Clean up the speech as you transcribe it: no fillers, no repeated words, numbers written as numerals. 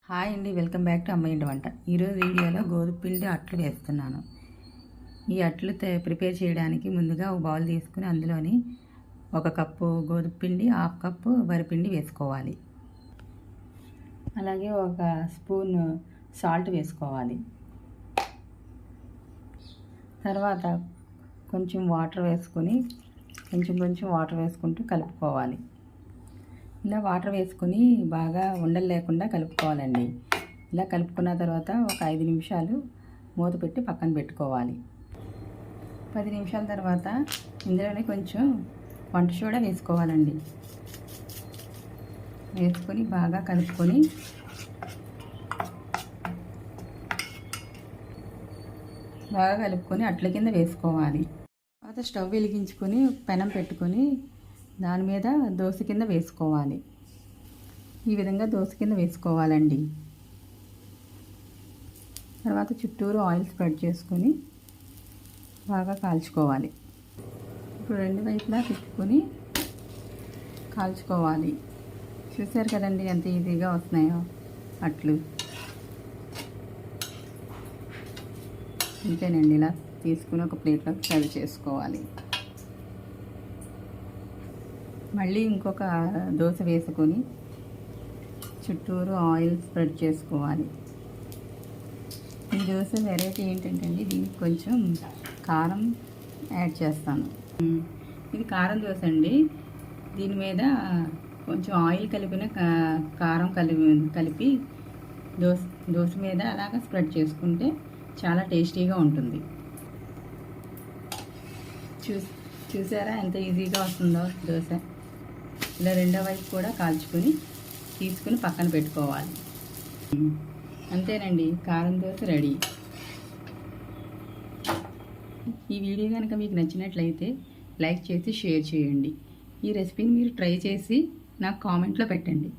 Hi అండి, welcome back to అమ్మ ఇంటి వంట. ఈరోజు వీడియోలో గోధుమ పిండి అట్లు వేస్తున్నాను. ఈ అట్లు ప్రిపేర్ చేయడానికి ముందుగా ఒక బౌల్ తీసుకుని అందులోని 1 కప్పు గోధుమ పిండి, 1/2 కప్పు వరిపిండి వేసుకోవాలి. అలాగే 1 స్పూన్ సాల్ట్ వేసుకోవాలి. తర్వాత కొంచెం వాటర్ వేసుకొని కొంచెం వాటర్ వేసుకుంటూ కలుపుకోవాలి. ఇలా వాటర్ వేసుకొని బాగా ఉండలు లేకుండా కలుపుకోవాలండి. ఇలా కలుపుకున్న తర్వాత ఒక 5 నిమిషాలు మూత పెట్టి పక్కన పెట్టుకోవాలి. 10 నిమిషాల తర్వాత ఇందులోనే కొంచెం వంట సోడా వేసుకోవాలండి. వేసుకొని బాగా కలుపుకొని అట్ల కింద వేసుకోవాలి. తర్వాత స్టవ్ వెలిగించుకొని పెనం పెట్టుకొని దాని మీద దోశ కింద వేసుకోవాలి. ఈ విధంగా దోశ కింద వేసుకోవాలండి. తర్వాత చుట్టూరు ఆయిల్ స్ప్రెడ్ చేసుకొని బాగా కాల్చుకోవాలి. ఇప్పుడు 2 వైపులా తిప్పుకొని కాల్చుకోవాలి. చూసారు కదండి ఎంత ఈజీగా వస్తున్నాయో అట్లు. అంతేనండి, ఇలా తీసుకుని ఒక ప్లేట్లోకి సర్వ్ చేసుకోవాలి. మళ్ళీ ఇంకొక దోశ వేసుకొని చుట్టూరు ఆయిల్ స్ప్రెడ్ చేసుకోవాలి. ఈ దోశ వెరైటీ ఏంటంటే అండి, దీనికి కొంచెం కారం యాడ్ చేస్తాను. ఇది కారం దోశ అండి. దీని మీద కొంచెం ఆయిల్ కలిపిన కారం కలిపి దోశ మీద అలాగా స్ప్రెడ్ చేసుకుంటే చాలా టేస్టీగా ఉంటుంది. చూసారా ఎంత ఈజీగా వస్తుందో దోశ. ఇలా రెండో వైపు కూడా కాల్చుకొని తీసుకుని పక్కన పెట్టుకోవాలి. అంతేనండి, కారం దోశ రెడీ. ఈ వీడియో కనుక మీకు నచ్చినట్లయితే లైక్ చేసి షేర్ చేయండి. ఈ రెసిపీని మీరు ట్రై చేసి నాకు కామెంట్లో పెట్టండి.